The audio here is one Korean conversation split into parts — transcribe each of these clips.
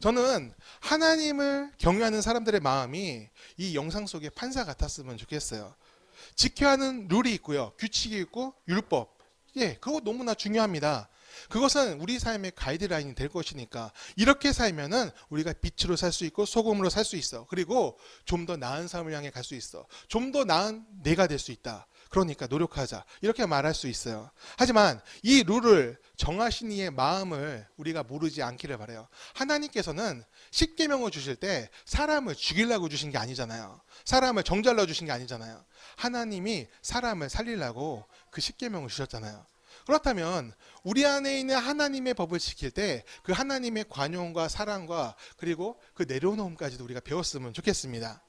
저는 하나님을 경외하는 사람들의 마음이 이 영상 속의 판사 같았으면 좋겠어요. 지켜야 하는 룰이 있고요. 규칙이 있고 율법. 예, 그거 너무나 중요합니다. 그것은 우리 삶의 가이드라인이 될 것이니까 이렇게 살면은 우리가 빛으로 살 수 있고 소금으로 살 수 있어. 그리고 좀 더 나은 삶을 향해 갈 수 있어. 좀 더 나은 내가 될 수 있다. 그러니까 노력하자. 이렇게 말할 수 있어요. 하지만 이 룰을 정하신 이의 마음을 우리가 모르지 않기를 바라요. 하나님께서는 십계명을 주실 때 사람을 죽이려고 주신 게 아니잖아요. 사람을 정죄하려고 주신 게 아니잖아요. 하나님이 사람을 살리려고 그 십계명을 주셨잖아요. 그렇다면 우리 안에 있는 하나님의 법을 지킬 때 그 하나님의 관용과 사랑과 그리고 그 내려놓음까지도 우리가 배웠으면 좋겠습니다.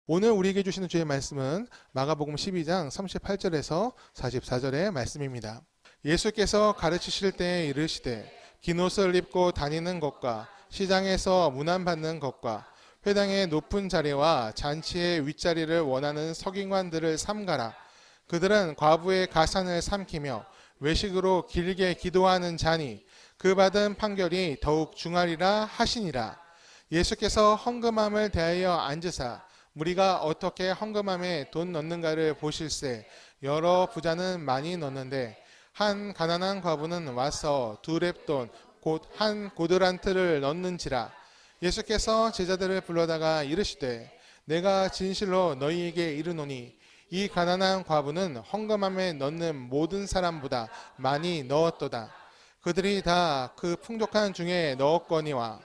오늘 우리에게 주시는 주의 말씀은 마가복음 12장 38절에서 44절의 말씀입니다. 예수께서 가르치실 때에 이르시되 긴 옷을 입고 다니는 것과 시장에서 문안받는 것과 회당의 높은 자리와 잔치의 윗자리를 원하는 서기관들을 삼가라. 그들은 과부의 가산을 삼키며 외식으로 길게 기도하는 자니 그 받은 판결이 더욱 중하리라 하시니라. 예수께서 헌금함을 대하여 앉으사 무리가 어떻게 헌금함에 돈 넣는가를 보실세. 여러 부자는 많이 넣는데 한 가난한 과부는 와서 두 렙돈 곧 한 고드란트를 넣는지라. 예수께서 제자들을 불러다가 이르시되 내가 진실로 너희에게 이르노니 이 가난한 과부는 헌금함에 넣는 모든 사람보다 많이 넣었도다. 그들이 다 그 풍족한 중에 넣었거니와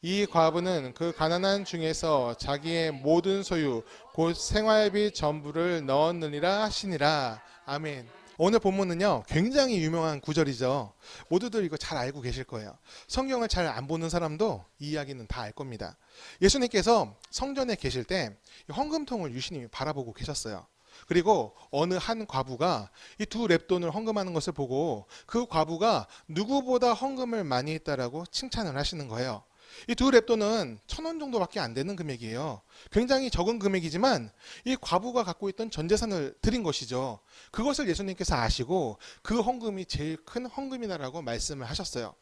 이 과부는 그 가난한 중에서 자기의 모든 소유 곧 생활비 전부를 넣었느니라 하시니라. 아멘. 오늘 본문은요 굉장히 유명한 구절이죠. 모두들 이거 잘 알고 계실 거예요. 성경을 잘 안 보는 사람도 이 이야기는 다 알 겁니다. 예수님께서 성전에 계실 때 헌금통을 유심히 바라보고 계셨어요. 그리고 어느 한 과부가 이 두 렙돈을 헌금하는 것을 보고 그 과부가 누구보다 헌금을 많이 했다라고 칭찬을 하시는 거예요. 이 두 렙돈은 1,000원 정도밖에 안 되는 금액이에요. 굉장히 적은 금액이지만 이 과부가 갖고 있던 전 재산을 드린 것이죠. 그것을 예수님께서 아시고 그 헌금이 제일 큰 헌금이다라고 말씀을 하셨어요.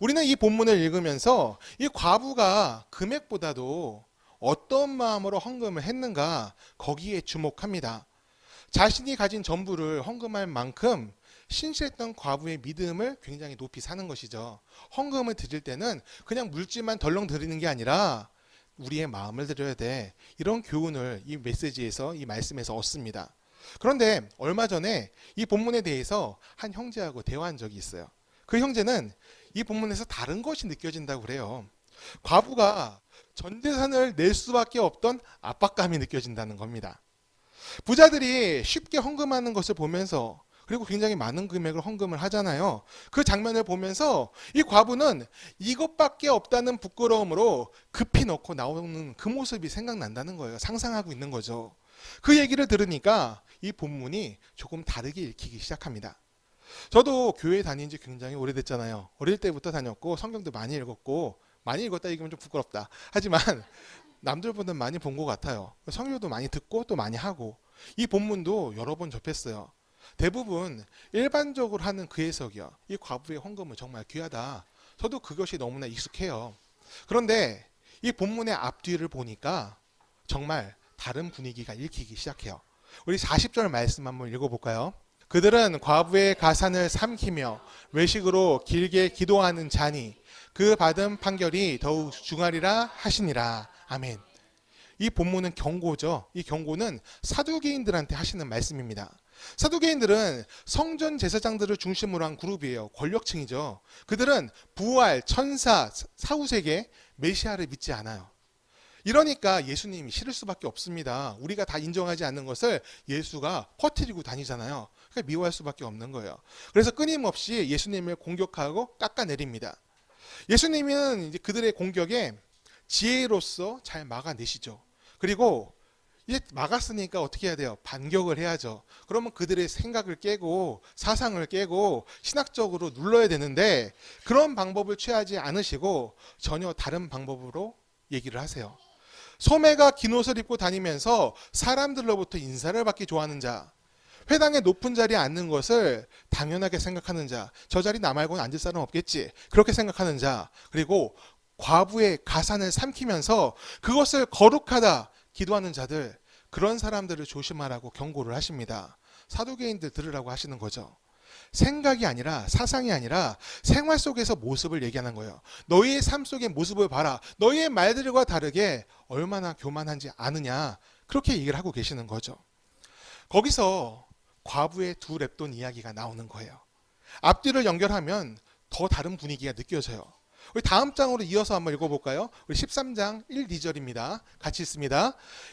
우리는 이 본문을 읽으면서 이 과부가 금액보다도 어떤 마음으로 헌금을 했는가 거기에 주목합니다. 자신이 가진 전부를 헌금할 만큼 신실했던 과부의 믿음을 굉장히 높이 사는 것이죠. 헌금을 드릴 때는 그냥 물질만 덜렁 드리는 게 아니라 우리의 마음을 드려야 돼. 이런 교훈을 이 메시지에서 이 말씀에서 얻습니다. 그런데 얼마 전에 이 본문에 대해서 한 형제하고 대화한 적이 있어요. 그 형제는 이 본문에서 다른 것이 느껴진다고 그래요. 과부가 전 재산을 낼 수밖에 없던 압박감이 느껴진다는 겁니다. 부자들이 쉽게 헌금하는 것을 보면서 그리고 굉장히 많은 금액을 헌금을 하잖아요. 그 장면을 보면서 이 과부는 이것밖에 없다는 부끄러움으로 급히 넣고 나오는 그 모습이 생각난다는 거예요. 상상하고 있는 거죠. 그 얘기를 들으니까 이 본문이 조금 다르게 읽히기 시작합니다. 저도 교회 다닌 지 굉장히 오래됐잖아요. 어릴 때부터 다녔고 성경도 많이 읽었고 많이 읽었다 얘기하면 좀 부끄럽다. 하지만 남들보다 많이 본 것 같아요. 성경도 많이 듣고 또 많이 하고 이 본문도 여러 번 접했어요. 대부분 일반적으로 하는 그 해석이요. 이 과부의 헌금은 정말 귀하다. 저도 그것이 너무나 익숙해요. 그런데 이 본문의 앞뒤를 보니까 정말 다른 분위기가 읽히기 시작해요. 우리 40절 말씀 한번 읽어볼까요? 그들은 과부의 가산을 삼키며 외식으로 길게 기도하는 자니 그 받은 판결이 더욱 중하리라 하시니라. 아멘. 이 본문은 경고죠. 이 경고는 사두개인들한테 하시는 말씀입니다. 사두개인들은 성전 제사장들을 중심으로 한 그룹이에요. 권력층이죠. 그들은 부활, 천사, 사후세계, 메시아를 믿지 않아요. 이러니까 예수님이 싫을 수밖에 없습니다. 우리가 다 인정하지 않는 것을 예수가 퍼뜨리고 다니잖아요. 그러니까 미워할 수밖에 없는 거예요. 그래서 끊임없이 예수님을 공격하고 깎아내립니다. 예수님은 이제 그들의 공격에 지혜로서 잘 막아내시죠. 그리고 이제 막았으니까 어떻게 해야 돼요? 반격을 해야죠. 그러면 그들의 생각을 깨고 사상을 깨고 신학적으로 눌러야 되는데 그런 방법을 취하지 않으시고 전혀 다른 방법으로 얘기를 하세요. 소매가 긴 옷을 입고 다니면서 사람들로부터 인사를 받기 좋아하는 자, 회당의 높은 자리에 앉는 것을 당연하게 생각하는 자, 저 자리 나 말고는 앉을 사람 없겠지, 그렇게 생각하는 자, 그리고 과부의 가산을 삼키면서 그것을 거룩하다 기도하는 자들, 그런 사람들을 조심하라고 경고를 하십니다. 사두개인들 들으라고 하시는 거죠. 생각이 아니라, 사상이 아니라 생활 속에서 모습을 얘기하는 거예요. 너희의 삶 속의 모습을 봐라. 너희의 말들과 다르게 얼마나 교만한지 아느냐, 그렇게 얘기를 하고 계시는 거죠. 거기서 과부의 두 랩돈 이야기가 나오는 거예요. 앞뒤를 연결하면 더 다른 분위기가 느껴져요. 우리 다음 장으로 이어서 한번 읽어볼까요? 우리 13장 1, 2절입니다. 같이 읽습니다.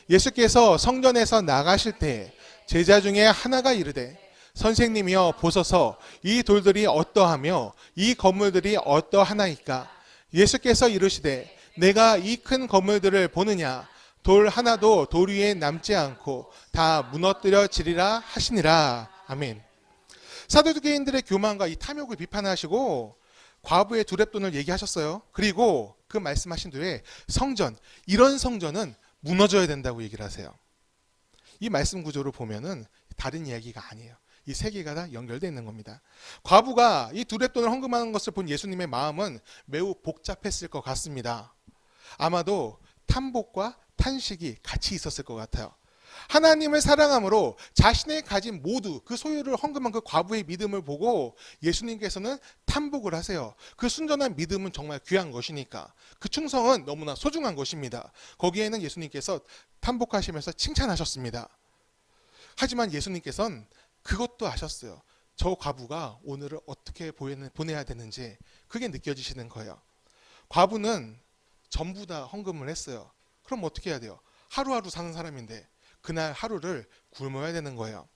예수께서 성전에서 나가실 때 제자 중에 하나가 이르되 선생님이여 보소서, 이 돌들이 어떠하며 이 건물들이 어떠하나이까? 예수께서 이르시되 내가 이 큰 건물들을 보느냐? 돌 하나도 돌 위에 남지 않고 다 무너뜨려지리라 하시니라. 아멘. 사두개인들의 교만과 이 탐욕을 비판하시고 과부의 두 랩돈을 얘기하셨어요. 그리고 그 말씀하신 뒤에 성전, 이런 성전은 무너져야 된다고 얘기를 하세요. 이 말씀 구조를 보면은 다른 이야기가 아니에요. 이 세 개가 다 연결되어 있는 겁니다. 과부가 이 두 랩돈을 헌금하는 것을 본 예수님의 마음은 매우 복잡했을 것 같습니다. 아마도 탐복과 탄식이 같이 있었을 것 같아요. 하나님을 사랑함으로 자신의 가진 모두 그 소유를 헌금한 그 과부의 믿음을 보고 예수님께서는 탐복을 하세요. 그 순전한 믿음은 정말 귀한 것이니까, 그 충성은 너무나 소중한 것입니다. 거기에는 예수님께서 탐복하시면서 칭찬하셨습니다. 하지만 예수님께서는 그것도 아셨어요. 저 과부가 오늘을 어떻게 보내야 되는지 그게 느껴지시는 거예요. 과부는 전부 다 헌금을 했어요. 그럼 어떻게 해야 돼요? 하루하루 사는 사람인데 그날 하루를 굶어야 되는 거예요.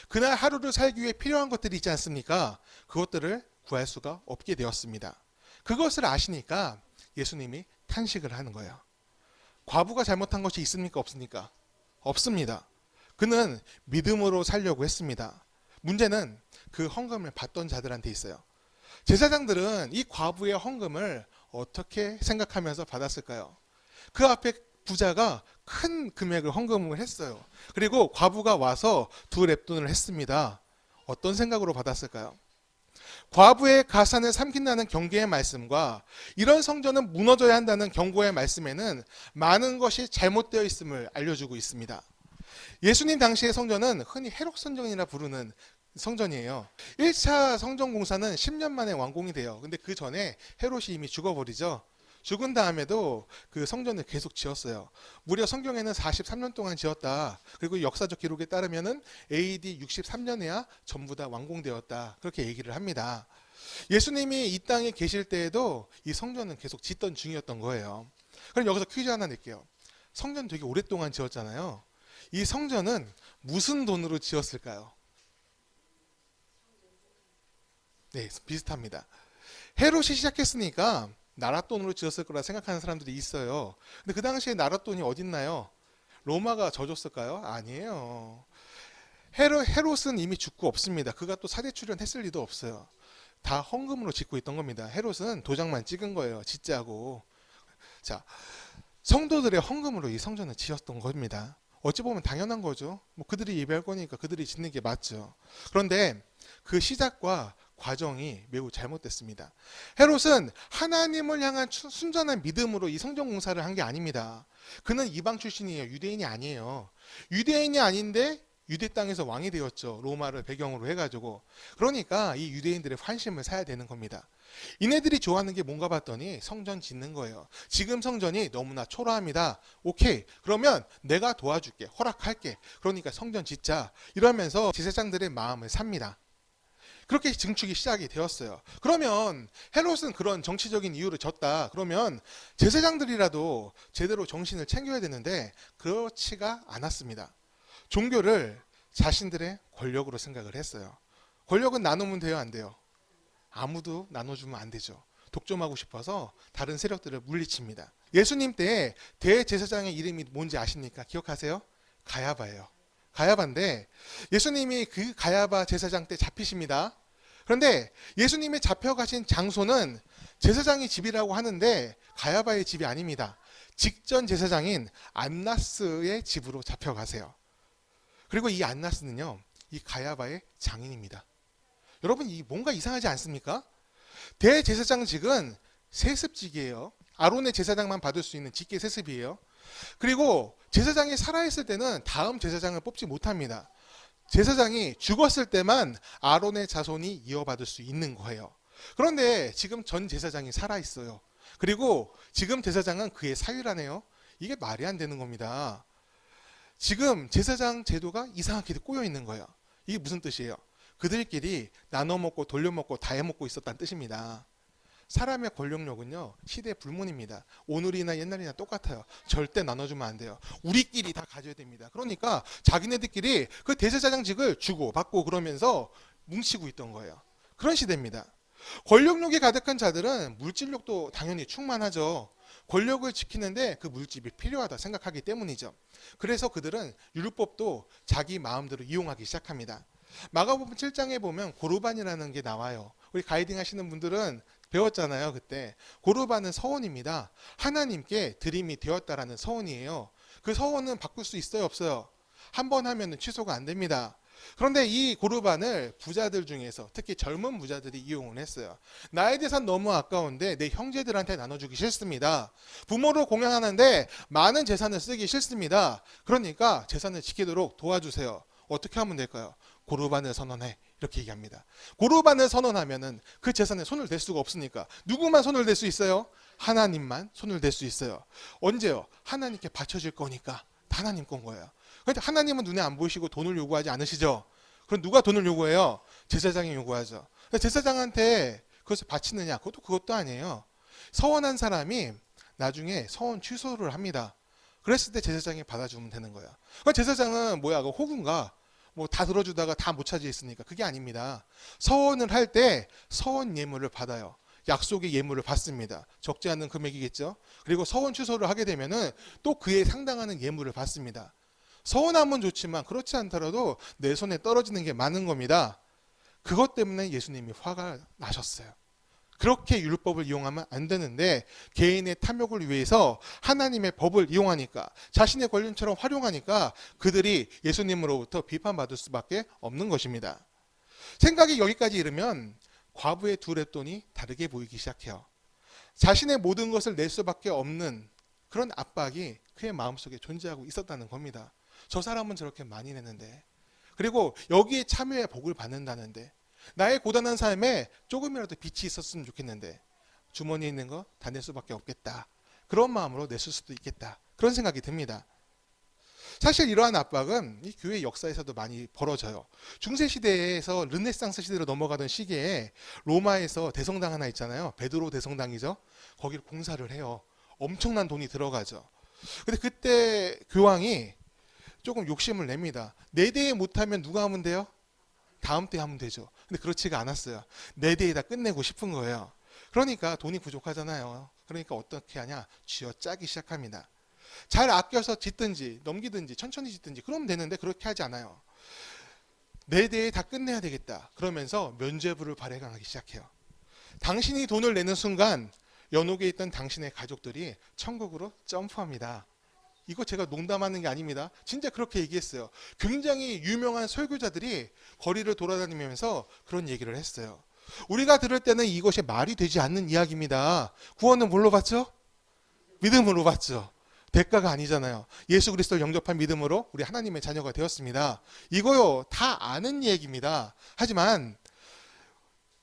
그날 하루를 살기 위해 필요한 것들이 있지 않습니까? 그것들을 구할 수가 없게 되었습니다. 그것을 아시니까 예수님이 탄식을 하는 거예요. 과부가 잘못한 것이 있습니까? 없습니까? 없습니다. 그는 믿음으로 살려고 했습니다. 문제는 그 헌금을 받던 자들한테 있어요. 제사장들은 이 과부의 헌금을 어떻게 생각하면서 받았을까요? 그 앞에 부자가 큰 금액을 헌금을 했어요. 그리고 과부가 와서 두 랩돈을 했습니다. 어떤 생각으로 받았을까요? 과부의 가산을 삼킨다는 경계의 말씀과 이런 성전은 무너져야 한다는 경고의 말씀에는 많은 것이 잘못되어 있음을 알려주고 있습니다. 예수님 당시의 성전은 흔히 헤롯 성전이라 부르는 성전이에요. 1차 성전 공사는 10년 만에 완공이 돼요. 근데 그 전에 헤롯이 이미 죽어버리죠. 죽은 다음에도 그 성전을 계속 지었어요. 무려 성경에는 43년 동안 지었다. 그리고 역사적 기록에 따르면은 AD 63년에야 전부 다 완공되었다. 그렇게 얘기를 합니다. 예수님이 이 땅에 계실 때에도 이 성전은 계속 짓던 중이었던 거예요. 그럼 여기서 퀴즈 하나 낼게요. 성전 되게 오랫동안 지었잖아요. 이 성전은 무슨 돈으로 지었을까요? 네, 비슷합니다. 헤롯이 시작했으니까 나라 돈으로 지었을 거라 생각하는 사람들이 있어요. 근데 그 당시에 나라 돈이 어딨나요? 로마가 져줬을까요? 아니에요. 헤롯은 이미 죽고 없습니다. 그가 또 사대 출연했을 리도 없어요. 다 헌금으로 짓고 있던 겁니다. 헤롯은 도장만 찍은 거예요. 짓자고. 자, 성도들의 헌금으로 이 성전을 지었던 겁니다. 어찌 보면 당연한 거죠. 뭐 그들이 예배할 거니까 그들이 짓는 게 맞죠. 그런데 그 시작과 과정이 매우 잘못됐습니다. 헤롯은 하나님을 향한 순전한 믿음으로 이 성전 공사를 한 게 아닙니다. 그는 이방 출신이에요. 유대인이 아니에요. 유대인이 아닌데 유대 땅에서 왕이 되었죠. 로마를 배경으로 해가지고. 그러니까 이 유대인들의 환심을 사야 되는 겁니다. 이네들이 좋아하는 게 뭔가 봤더니 성전 짓는 거예요. 지금 성전이 너무나 초라합니다. 오케이, 그러면 내가 도와줄게, 허락할게. 그러니까 성전 짓자. 이러면서 제사장들의 마음을 삽니다. 그렇게 증축이 시작이 되었어요. 그러면 헤롯은 그런 정치적인 이유로 졌다. 그러면 제사장들이라도 제대로 정신을 챙겨야 되는데 그렇지가 않았습니다. 종교를 자신들의 권력으로 생각을 했어요. 권력은 나누면 돼요, 안 돼요? 아무도 나눠주면 안 되죠. 독점하고 싶어서 다른 세력들을 물리칩니다. 예수님 때 대제사장의 이름이 뭔지 아십니까? 기억하세요? 가야바예요. 가야바인데 예수님이 그 가야바 제사장 때 잡히십니다. 그런데 예수님이 잡혀가신 장소는 제사장의 집이라고 하는데 가야바의 집이 아닙니다. 직전 제사장인 안나스의 집으로 잡혀가세요. 그리고 이 안나스는요, 이 가야바의 장인입니다. 여러분 이 뭔가 이상하지 않습니까? 대제사장직은 세습직이에요. 아론의 제사장만 받을 수 있는 직계 세습이에요. 그리고 제사장이 살아있을 때는 다음 제사장을 뽑지 못합니다. 제사장이 죽었을 때만 아론의 자손이 이어받을 수 있는 거예요. 그런데 지금 전 제사장이 살아있어요. 그리고 지금 제사장은 그의 사위라네요. 이게 말이 안 되는 겁니다. 지금 제사장 제도가 이상하게 꼬여 있는 거예요. 이게 무슨 뜻이에요? 그들끼리 나눠 먹고 돌려 먹고 다 해먹고 있었다는 뜻입니다. 사람의 권력력은요 시대 불문입니다. 오늘이나 옛날이나 똑같아요. 절대 나눠주면 안 돼요. 우리끼리 다 가져야 됩니다. 그러니까 자기네들끼리 그 대제사장직을 주고 받고 그러면서 뭉치고 있던 거예요. 그런 시대입니다. 권력력이 가득한 자들은 물질력도 당연히 충만하죠. 권력을 지키는데 그 물질이 필요하다 생각하기 때문이죠. 그래서 그들은 율법도 자기 마음대로 이용하기 시작합니다. 마가복음 7장에 보면 고르반이라는 게 나와요. 우리 가이딩 하시는 분들은 배웠잖아요. 그때 고르반은 서원입니다. 하나님께 드림이 되었다라는 서원이에요. 그 서원은 바꿀 수 있어요, 없어요? 한 번 하면 취소가 안 됩니다. 그런데 이 고르반을 부자들 중에서 특히 젊은 부자들이 이용을 했어요. 나의 재산 너무 아까운데 내 형제들한테 나눠주기 싫습니다. 부모를 공양하는데 많은 재산을 쓰기 싫습니다. 그러니까 재산을 지키도록 도와주세요. 어떻게 하면 될까요? 고르반을 선언해. 이렇게 얘기합니다. 고르반을 선언하면은 그 재산에 손을 댈 수가 없으니까 누구만 손을 댈 수 있어요? 하나님만 손을 댈 수 있어요. 언제요? 하나님께 바쳐질 거니까 하나님 건 거예요. 그런데 하나님은 눈에 안 보이시고 돈을 요구하지 않으시죠? 그럼 누가 돈을 요구해요? 제사장이 요구하죠. 제사장한테 그것을 바치느냐? 그것도 아니에요. 서원한 사람이 나중에 서원 취소를 합니다. 그랬을 때 제사장이 받아주면 되는 거예요. 그럼 제사장은 뭐야? 그 호구인가? 뭐 다 들어주다가 다 못 차지했으니까 그게 아닙니다. 서원을 할 때 서원 예물을 받아요. 약속의 예물을 받습니다. 적지 않은 금액이겠죠. 그리고 서원 취소를 하게 되면은 또 그에 상당하는 예물을 받습니다. 서원하면 좋지만 그렇지 않더라도 내 손에 떨어지는 게 많은 겁니다. 그것 때문에 예수님이 화가 나셨어요. 그렇게 율법을 이용하면 안 되는데 개인의 탐욕을 위해서 하나님의 법을 이용하니까 자신의 권력처럼 활용하니까 그들이 예수님으로부터 비판받을 수밖에 없는 것입니다. 생각이 여기까지 이르면 과부의 두 랩돈이 다르게 보이기 시작해요. 자신의 모든 것을 낼 수밖에 없는 그런 압박이 그의 마음속에 존재하고 있었다는 겁니다. 저 사람은 저렇게 많이 내는데 그리고 여기에 참여해 복을 받는다는데 나의 고단한 삶에 조금이라도 빛이 있었으면 좋겠는데 주머니에 있는 거 다 낼 수밖에 없겠다. 그런 마음으로 냈을 수도 있겠다. 그런 생각이 듭니다. 사실 이러한 압박은 이 교회 역사에서도 많이 벌어져요. 중세시대에서 르네상스 시대로 넘어가던 시기에 로마에서 대성당 하나 있잖아요. 베드로 대성당이죠. 거기를 공사를 해요. 엄청난 돈이 들어가죠. 근데 그때 교황이 조금 욕심을 냅니다. 네 대에 못하면 누가 하면 돼요? 다음 때 하면 되죠. 근데 그렇지가 않았어요. 네 대에 다 끝내고 싶은 거예요. 그러니까 돈이 부족하잖아요. 그러니까 어떻게 하냐? 쥐어짜기 시작합니다. 잘 아껴서 짓든지 넘기든지 천천히 짓든지 그러면 되는데 그렇게 하지 않아요. 네 대에 다 끝내야 되겠다. 그러면서 면죄부를 발행하기 시작해요. 당신이 돈을 내는 순간 연옥에 있던 당신의 가족들이 천국으로 점프합니다. 이거 제가 농담하는 게 아닙니다. 진짜 그렇게 얘기했어요. 굉장히 유명한 설교자들이 거리를 돌아다니면서 그런 얘기를 했어요. 우리가 들을 때는 이것이 말이 되지 않는 이야기입니다. 구원은 뭘로 받죠? 믿음으로 받죠. 대가가 아니잖아요. 예수 그리스도를 영접한 믿음으로 우리 하나님의 자녀가 되었습니다. 이거요 다 아는 얘기입니다. 하지만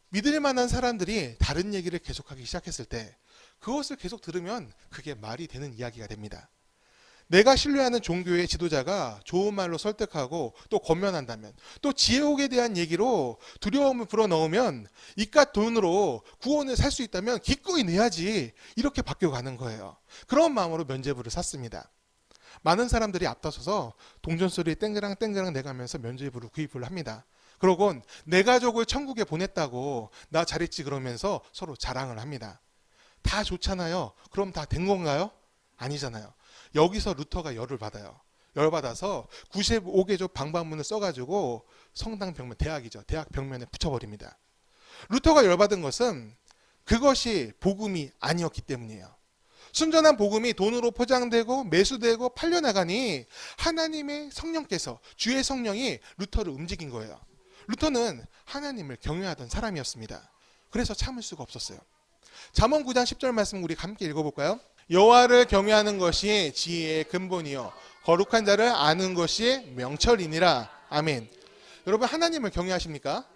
믿을 만한 사람들이 다른 얘기를 계속하기 시작했을 때 그것을 계속 들으면 그게 말이 되는 이야기가 됩니다. 내가 신뢰하는 종교의 지도자가 좋은 말로 설득하고 또 권면한다면 또 지옥에 대한 얘기로 두려움을 불어넣으면 이깟 돈으로 구원을 살 수 있다면 기꺼이 내야지 이렇게 바뀌어가는 거예요. 그런 마음으로 면죄부를 샀습니다. 많은 사람들이 앞다퉈서 동전소리 땡그랑 땡그랑 내가면서 면죄부를 구입을 합니다. 그러곤 내 가족을 천국에 보냈다고 나 잘했지 그러면서 서로 자랑을 합니다. 다 좋잖아요. 그럼 다 된 건가요? 아니잖아요. 여기서 루터가 열을 받아요. 열받아서 95개조 방방문을 써가지고 성당 벽면, 대학이죠. 대학 벽면에 붙여버립니다. 루터가 열받은 것은 그것이 복음이 아니었기 때문이에요. 순전한 복음이 돈으로 포장되고 매수되고 팔려나가니 하나님의 성령께서, 주의 성령이 루터를 움직인 거예요. 루터는 하나님을 경외하던 사람이었습니다. 그래서 참을 수가 없었어요. 잠언 9장 10절 말씀 우리 함께 읽어볼까요? 여호와를 경외하는 것이 지혜의 근본이요 거룩한 자를 아는 것이 명철이니라. 아멘. 여러분, 하나님을 경외하십니까?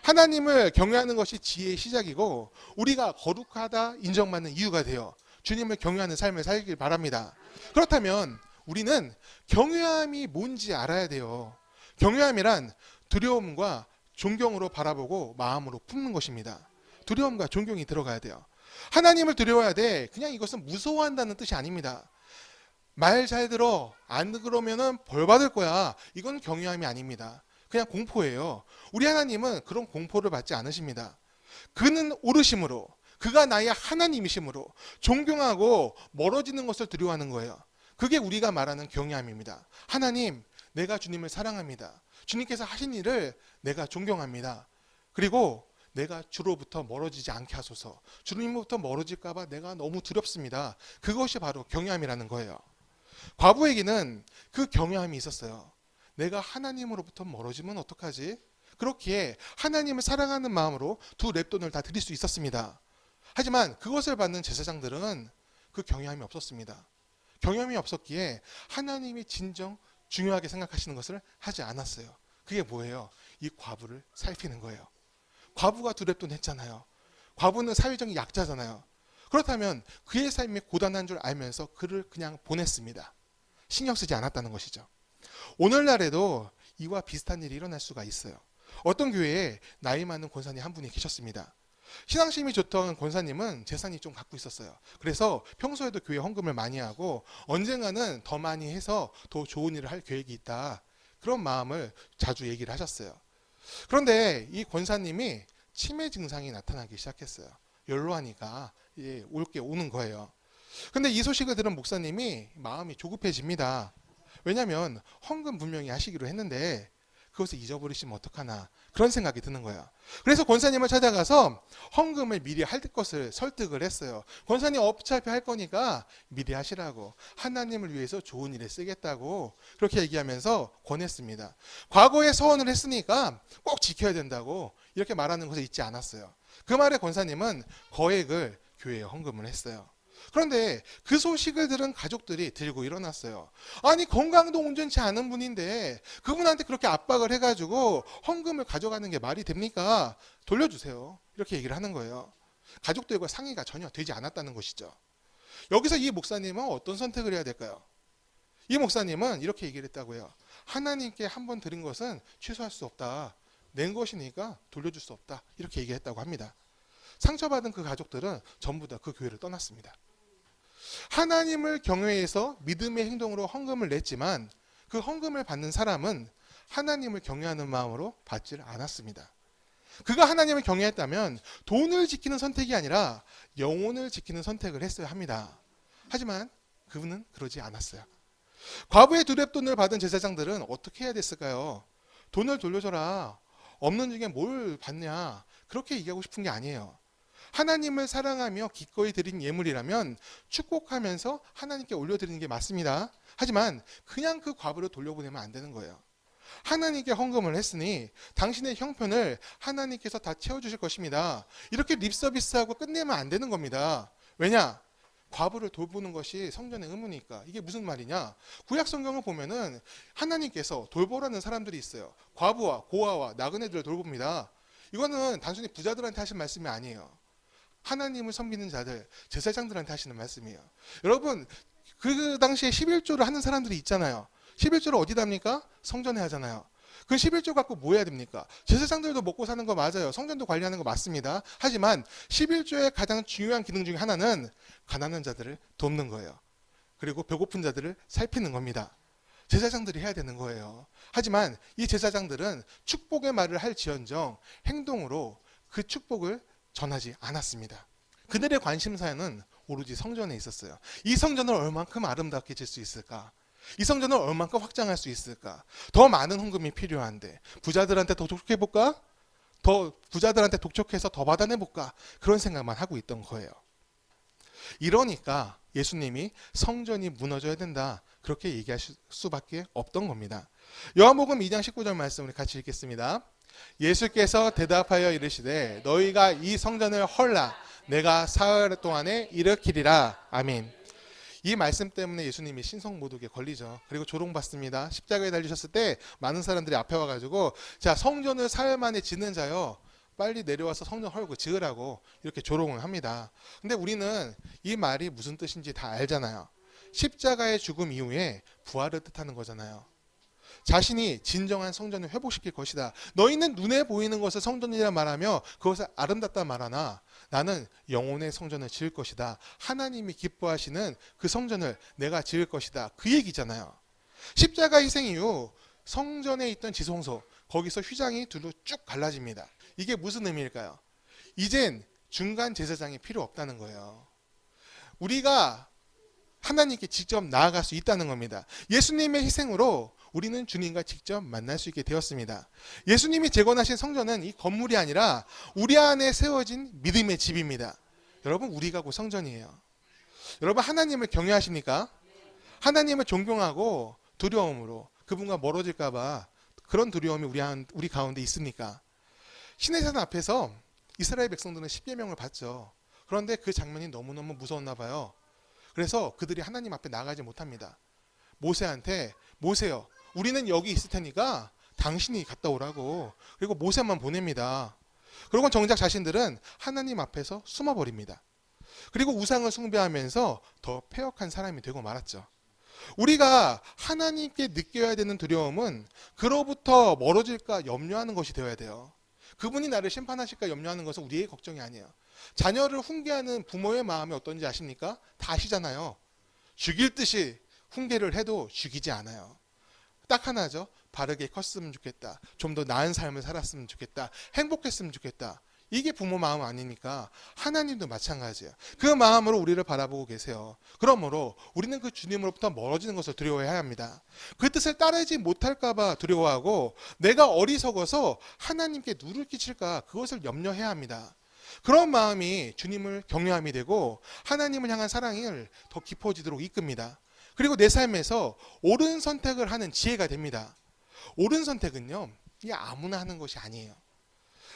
하나님을 경외하는 것이 지혜의 시작이고 우리가 거룩하다 인정받는 이유가 돼요. 주님을 경외하는 삶을 살길 바랍니다. 그렇다면 우리는 경외함이 뭔지 알아야 돼요. 경외함이란 두려움과 존경으로 바라보고 마음으로 품는 것입니다. 두려움과 존경이 들어가야 돼요. 하나님을 두려워야 돼. 그냥 이것은 무서워한다는 뜻이 아닙니다. 말 잘 들어. 안 그러면은 벌 받을 거야. 이건 경외함이 아닙니다. 그냥 공포예요. 우리 하나님은 그런 공포를 받지 않으십니다. 그는 오르심으로, 그가 나의 하나님이심으로 존경하고 멀어지는 것을 두려워하는 거예요. 그게 우리가 말하는 경외함입니다. 하나님, 내가 주님을 사랑합니다. 주님께서 하신 일을 내가 존경합니다. 그리고 내가 주로부터 멀어지지 않게 하소서. 주님으로부터 멀어질까 봐 내가 너무 두렵습니다. 그것이 바로 경외함이라는 거예요. 과부에게는 그 경외함이 있었어요. 내가 하나님으로부터 멀어지면 어떡하지? 그렇기에 하나님을 사랑하는 마음으로 두 렙돈을 다 드릴 수 있었습니다. 하지만 그것을 받는 제사장들은 그 경외함이 없었습니다. 경외함이 없었기에 하나님이 진정 중요하게 생각하시는 것을 하지 않았어요. 그게 뭐예요? 이 과부를 살피는 거예요. 과부가 두 렙돈 했잖아요. 과부는 사회적인 약자잖아요. 그렇다면 그의 삶이 고단한 줄 알면서 그를 그냥 보냈습니다. 신경 쓰지 않았다는 것이죠. 오늘날에도 이와 비슷한 일이 일어날 수가 있어요. 어떤 교회에 나이 많은 권사님 한 분이 계셨습니다. 신앙심이 좋던 권사님은 재산이 좀 갖고 있었어요. 그래서 평소에도 교회 헌금을 많이 하고 언젠가는 더 많이 해서 더 좋은 일을 할 계획이 있다. 그런 마음을 자주 얘기를 하셨어요. 그런데 이 권사님이 치매 증상이 나타나기 시작했어요. 연로하니까 올 게 오는 거예요. 근데 이 소식을 들은 목사님이 마음이 조급해집니다. 왜냐하면 헌금 분명히 하시기로 했는데 그것을 잊어버리시면 어떡하나 그런 생각이 드는 거예요. 그래서 권사님을 찾아가서 헌금을 미리 할 것을 설득을 했어요. 권사님 어차피 할 거니까 미리 하시라고, 하나님을 위해서 좋은 일에 쓰겠다고 그렇게 얘기하면서 권했습니다. 과거에 서원을 했으니까 꼭 지켜야 된다고 이렇게 말하는 것을 잊지 않았어요. 그 말에 권사님은 거액을 교회에 헌금을 했어요. 그런데 그 소식을 들은 가족들이 들고 일어났어요. 아니, 건강도 온전치 않은 분인데 그분한테 그렇게 압박을 해가지고 헌금을 가져가는 게 말이 됩니까? 돌려주세요. 이렇게 얘기를 하는 거예요. 가족들과 상의가 전혀 되지 않았다는 것이죠. 여기서 이 목사님은 어떤 선택을 해야 될까요? 이 목사님은 이렇게 얘기를 했다고 해요. 하나님께 한 번 드린 것은 취소할 수 없다. 낸 것이니까 돌려줄 수 없다. 이렇게 얘기했다고 합니다. 상처받은 그 가족들은 전부 다 그 교회를 떠났습니다. 하나님을 경외해서 믿음의 행동으로 헌금을 냈지만 그 헌금을 받는 사람은 하나님을 경외하는 마음으로 받지를 않았습니다. 그가 하나님을 경외했다면 돈을 지키는 선택이 아니라 영혼을 지키는 선택을 했어야 합니다. 하지만 그분은 그러지 않았어요. 과부의 두 렙돈을 받은 제사장들은 어떻게 해야 됐을까요? 돈을 돌려줘라. 없는 중에 뭘 받냐. 그렇게 얘기하고 싶은 게 아니에요. 하나님을 사랑하며 기꺼이 드린 예물이라면 축복하면서 하나님께 올려드리는 게 맞습니다. 하지만 그냥 그 과부를 돌려보내면 안 되는 거예요. 하나님께 헌금을 했으니 당신의 형편을 하나님께서 다 채워주실 것입니다. 이렇게 립서비스하고 끝내면 안 되는 겁니다. 왜냐? 과부를 돌보는 것이 성전의 의무니까. 이게 무슨 말이냐? 구약 성경을 보면은 하나님께서 돌보라는 사람들이 있어요. 과부와 고아와 나그네들을 돌봅니다. 이거는 단순히 부자들한테 하신 말씀이 아니에요. 하나님을 섬기는 자들, 제사장들한테 하시는 말씀이에요. 여러분, 그 당시에 11조를 하는 사람들이 있잖아요. 11조를 어디다 합니까? 성전에 하잖아요. 그 11조 갖고 뭐 해야 됩니까? 제사장들도 먹고 사는 거 맞아요. 성전도 관리하는 거 맞습니다. 하지만 11조의 가장 중요한 기능 중에 하나는 가난한 자들을 돕는 거예요. 그리고 배고픈 자들을 살피는 겁니다. 제사장들이 해야 되는 거예요. 하지만 이 제사장들은 축복의 말을 할지언정 행동으로 그 축복을 전하지 않았습니다. 그들의 관심사는 오로지 성전에 있었어요. 이 성전을 얼만큼 아름답게 질 수 있을까? 이 성전을 얼만큼 확장할 수 있을까? 더 많은 헌금이 필요한데 부자들한테 더 독촉해볼까? 더 부자들한테 독촉해서 더 받아내볼까? 그런 생각만 하고 있던 거예요. 이러니까 예수님이 성전이 무너져야 된다, 그렇게 얘기하실 수밖에 없던 겁니다. 요한복음 2장 19절 말씀을 같이 읽겠습니다. 예수께서 대답하여 이르시되 너희가 이 성전을 헐라 내가 사흘 동안에 일으키리라. 아멘. 이 말씀 때문에 예수님이 신성모독에 걸리죠. 그리고 조롱받습니다. 십자가에 달리셨을 때 많은 사람들이 앞에 와가지고 자, 성전을 사흘 만에 짓는 자요, 빨리 내려와서 성전 헐고 지으라고 이렇게 조롱을 합니다. 근데 우리는 이 말이 무슨 뜻인지 다 알잖아요. 십자가의 죽음 이후에 부활을 뜻하는 거잖아요. 자신이 진정한 성전을 회복시킬 것이다. 너희는 눈에 보이는 것을 성전이라 말하며 그것을 아름답다 말하나 나는 영혼의 성전을 지을 것이다. 하나님이 기뻐하시는 그 성전을 내가 지을 것이다. 그 얘기잖아요. 십자가 희생 이후 성전에 있던 지성소, 거기서 휘장이 둘로 쭉 갈라집니다. 이게 무슨 의미일까요? 이젠 중간 제사장이 필요 없다는 거예요. 우리가 하나님께 직접 나아갈 수 있다는 겁니다. 예수님의 희생으로 우리는 주님과 직접 만날 수 있게 되었습니다. 예수님이 재건하신 성전은 이 건물이 아니라 우리 안에 세워진 믿음의 집입니다. 여러분, 우리가 그 성전이에요. 여러분, 하나님을 경외하십니까? 하나님을 존경하고 두려움으로 그분과 멀어질까 봐 그런 두려움이 우리 가운데 있습니까? 시내산 앞에서 이스라엘 백성들은 십계명을 받죠. 그런데 그 장면이 너무너무 무서웠나 봐요. 그래서 그들이 하나님 앞에 나가지 못합니다. 모세한테, 모세요, 우리는 여기 있을 테니까 당신이 갔다 오라고. 그리고 모세만 보냅니다. 그리고 정작 자신들은 하나님 앞에서 숨어버립니다. 그리고 우상을 숭배하면서 더 패역한 사람이 되고 말았죠. 우리가 하나님께 느껴야 되는 두려움은 그로부터 멀어질까 염려하는 것이 되어야 돼요. 그분이 나를 심판하실까 염려하는 것은 우리의 걱정이 아니에요. 자녀를 훈계하는 부모의 마음이 어떤지 아십니까? 다 아시잖아요. 죽일 듯이 훈계를 해도 죽이지 않아요. 딱 하나죠. 바르게 컸으면 좋겠다. 좀 더 나은 삶을 살았으면 좋겠다. 행복했으면 좋겠다. 이게 부모 마음 아니니까 하나님도 마찬가지예요. 그 마음으로 우리를 바라보고 계세요. 그러므로 우리는 그 주님으로부터 멀어지는 것을 두려워해야 합니다. 그 뜻을 따르지 못할까 봐 두려워하고 내가 어리석어서 하나님께 누를 끼칠까 그것을 염려해야 합니다. 그런 마음이 주님을 경외함이 되고 하나님을 향한 사랑을 더 깊어지도록 이끕니다. 그리고 내 삶에서 옳은 선택을 하는 지혜가 됩니다. 옳은 선택은요, 이게 아무나 하는 것이 아니에요.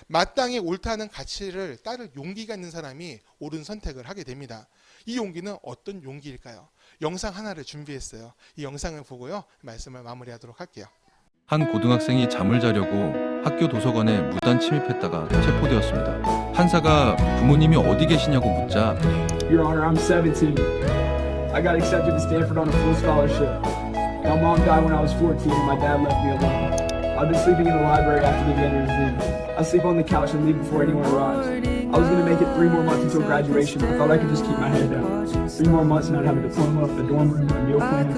마땅히 옳다는 가치를 따를 용기가 있는 사람이 옳은 선택을 하게 됩니다. 이 용기는 어떤 용기일까요? 영상 하나를 준비했어요. 이 영상을 보고요, 말씀을 마무리하도록 할게요. 한 고등학생이 잠을 자려고 학교 도서관에 무단 침입했다가 체포되었습니다. 판사가 부모님이 어디 계시냐고 묻자 Your Honor, I'm 17. I got accepted to Stanford on a full scholarship. My mom died when I was 14 and my dad left me alone. I've been sleeping in the library after the janitor's leave. I sleep on the couch and leave before anyone arrives. I was going to make it 3 more months until graduation. I thought I could just keep my head down. 3 more months and I'd have a diploma, a dorm room, a meal plan.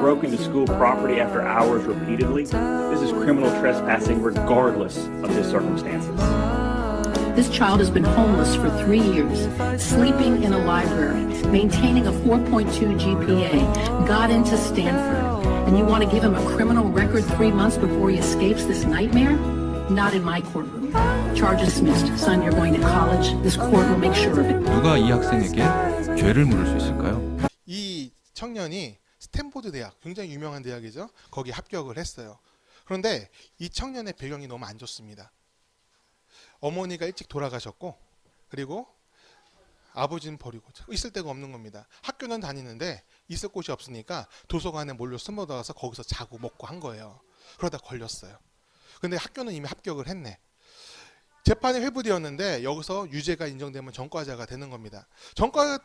Broke into school property after hours repeatedly. This is criminal trespassing regardless of his circumstances. This child has been homeless for 3 years, sleeping in a library, maintaining a 4.2 GPA, got into Stanford, and you want to give him a criminal record 3 months before he escapes this nightmare? Not in my courtroom. Charge dismissed. Son, you're going to college. This court will make sure of it. 누가 이 학생에게 죄를 물을 수 있을까요? 이 청년이 스탠포드 대학, 굉장히 유명한 대학이죠. 거기 합격을 했어요. 그런데 이 청년의 배경이 너무 안 좋습니다. 어머니가 일찍 돌아가셨고, 그리고 아버지는 버리고 있을 데가 없는 겁니다. 학교는 다니는데 있을 곳이 없으니까 도서관에 몰려 숨어 들어가서 거기서 자고 먹고 한 거예요. 그러다 걸렸어요. 근데 학교는 이미 합격을 했네. 재판이 회부되었는데 여기서 유죄가 인정되면 전과자가 되는 겁니다.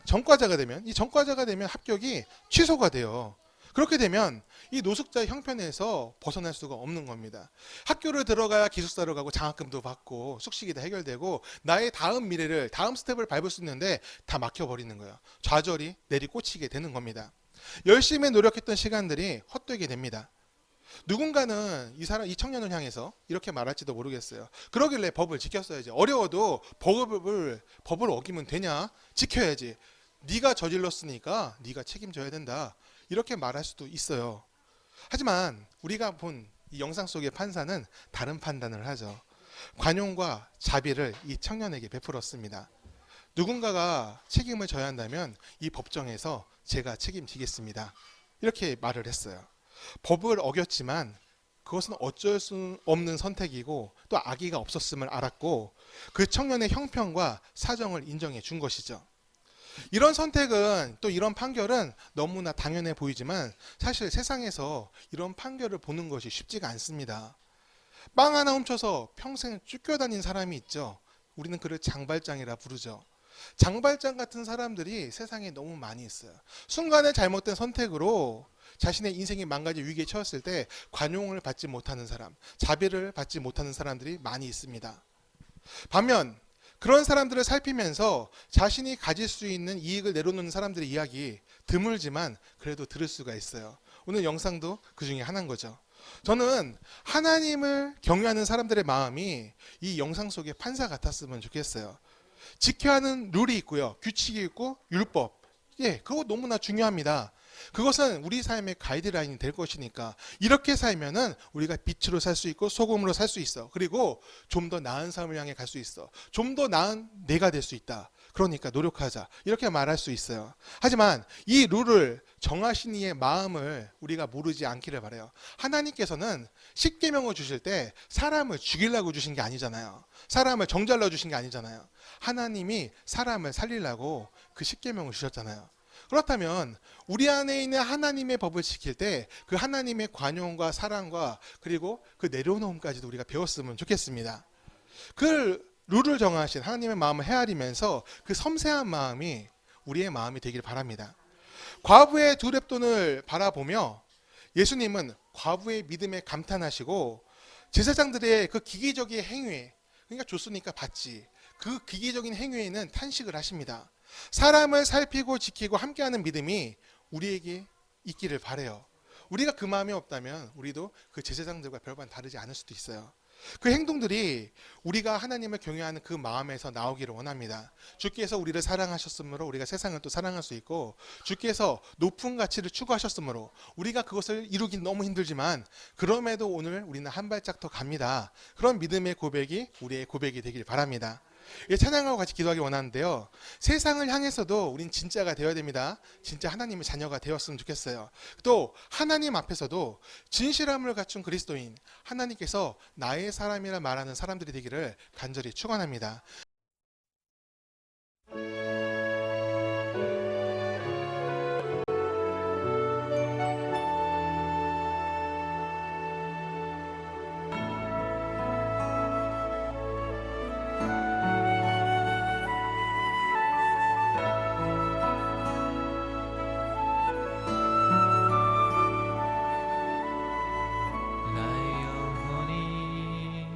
전과자가 되면, 이 전과자가 되면 합격이 취소가 돼요. 그렇게 되면 이 노숙자의 형편에서 벗어날 수가 없는 겁니다. 학교를 들어가야 기숙사를 가고 장학금도 받고 숙식이 다 해결되고 나의 다음 미래를, 다음 스텝을 밟을 수 있는데 다 막혀버리는 거예요. 좌절이 내리꽂히게 되는 겁니다. 열심히 노력했던 시간들이 헛되게 됩니다. 누군가는 이 청년을 향해서 이렇게 말할지도 모르겠어요. 그러길래 법을 지켰어야지. 어려워도 법을 어기면 되냐? 지켜야지. 네가 저질렀으니까 네가 책임져야 된다. 이렇게 말할 수도 있어요. 하지만 우리가 본 이 영상 속의 판사는 다른 판단을 하죠. 관용과 자비를 이 청년에게 베풀었습니다. 누군가가 책임을 져야 한다면 이 법정에서 제가 책임지겠습니다. 이렇게 말을 했어요. 법을 어겼지만 그것은 어쩔 수 없는 선택이고 또 악의가 없었음을 알았고 그 청년의 형편과 사정을 인정해 준 것이죠. 이런 선택은 또 이런 판결은 너무나 당연해 보이지만 사실 세상에서 이런 판결을 보는 것이 쉽지가 않습니다. 빵 하나 훔쳐서 평생 쫓겨다닌 사람이 있죠. 우리는 그를 장발장이라 부르죠. 장발장 같은 사람들이 세상에 너무 많이 있어요. 순간의 잘못된 선택으로 자신의 인생이 망가질 위기에 처했을 때 관용을 받지 못하는 사람, 자비를 받지 못하는 사람들이 많이 있습니다. 반면 그런 사람들을 살피면서 자신이 가질 수 있는 이익을 내려놓는 사람들의 이야기 드물지만 그래도 들을 수가 있어요. 오늘 영상도 그 중에 하나인 거죠. 저는 하나님을 경외하는 사람들의 마음이 이 영상 속의 판사 같았으면 좋겠어요. 지켜야 하는 룰이 있고요. 규칙이 있고 율법. 그거 너무나 중요합니다. 그것은 우리 삶의 가이드라인이 될 것이니까 이렇게 살면은 우리가 빛으로 살 수 있고 소금으로 살 수 있어. 그리고 좀 더 나은 삶을 향해 갈 수 있어. 좀 더 나은 내가 될 수 있다. 그러니까 노력하자. 이렇게 말할 수 있어요. 하지만 이 룰을 정하신 이의 마음을 우리가 모르지 않기를 바라요. 하나님께서는 십계명을 주실 때 사람을 죽이려고 주신 게 아니잖아요. 사람을 정죄하려고 주신 게 아니잖아요. 하나님이 사람을 살리려고 그 십계명을 주셨잖아요. 그렇다면 우리 안에 있는 하나님의 법을 지킬 때 그 하나님의 관용과 사랑과 그리고 그 내려놓음까지도 우리가 배웠으면 좋겠습니다. 그 룰을 정하신 하나님의 마음을 헤아리면서 그 섬세한 마음이 우리의 마음이 되길 바랍니다. 과부의 두 렙돈을 바라보며 예수님은 과부의 믿음에 감탄하시고 제사장들의 그 기계적인 행위, 그러니까 줬으니까 받지, 그 기계적인 행위에는 탄식을 하십니다. 사람을 살피고 지키고 함께하는 믿음이 우리에게 있기를 바라요. 우리가 그 마음이 없다면 우리도 그 제사장들과 별반 다르지 않을 수도 있어요. 그 행동들이 우리가 하나님을 경외하는 그 마음에서 나오기를 원합니다. 주께서 우리를 사랑하셨으므로 우리가 세상을 또 사랑할 수 있고 주께서 높은 가치를 추구하셨으므로 우리가 그것을 이루긴 너무 힘들지만 그럼에도 오늘 우리는 한 발짝 더 갑니다. 그런 믿음의 고백이 우리의 고백이 되길 바랍니다. 찬양하고 같이 기도하기 원하는데요. 세상을 향해서도 우린 진짜가 되어야 됩니다. 진짜 하나님의 자녀가 되었으면 좋겠어요. 또 하나님 앞에서도 진실함을 갖춘 그리스도인, 하나님께서 나의 사람이라 말하는 사람들이 되기를 간절히 축원합니다. 나의 영혼이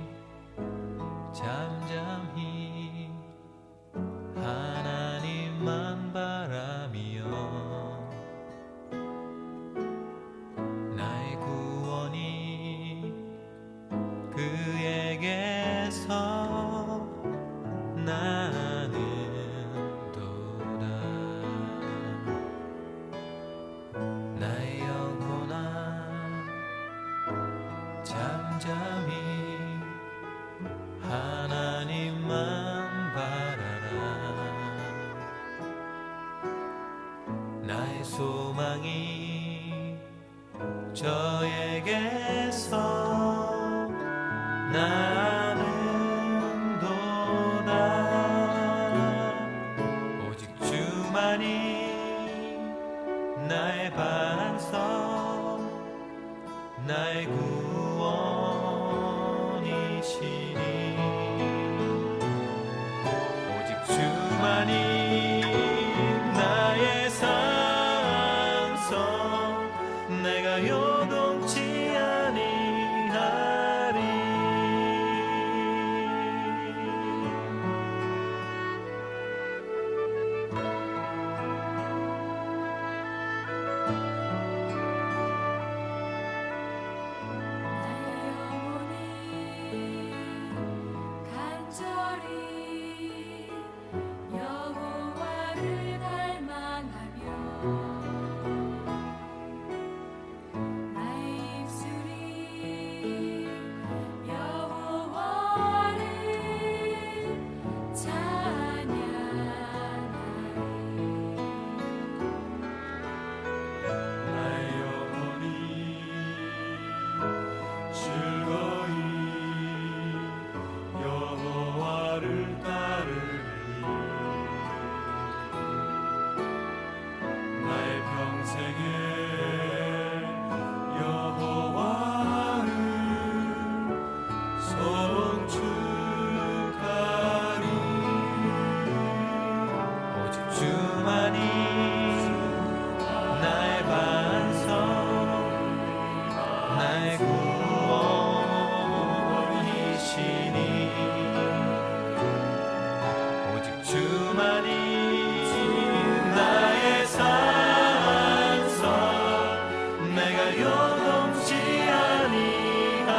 잠잠히 하나님만 바라며 나의 구원이 그에게서 나는도다. 나의 영혼아 잠잠히 하나님만 바라라. 나의 소망이 저에게서 나는도다. 오직 주만이 나의 반석, 나의 구원이시니 오직 주만이 나의 산성, 내가 요동치 아니하리. 간절히 영원히 주만이 나의 반석 나의 구원이시니 오직 주만이 나의 산성 내가 요동치 아니하리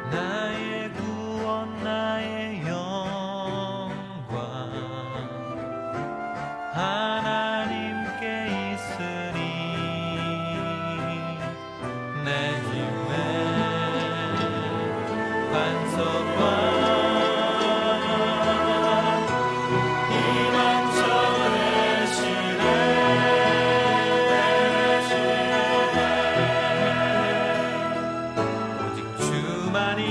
나의 구원 나의 영광 하나님께 있으니 내 힘의 반석과 희망처럼 되시네 오직 주만이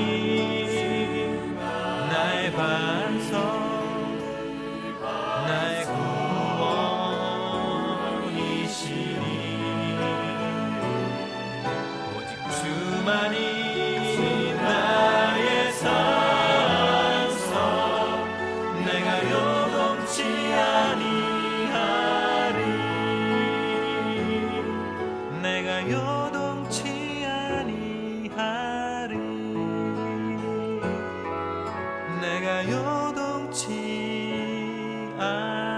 나의 반석 나의 구원이시니 오직 주만이 나의 산성 내가 요동치 아니하리 내가 요동치 아니하리 내가 요동치 아니하리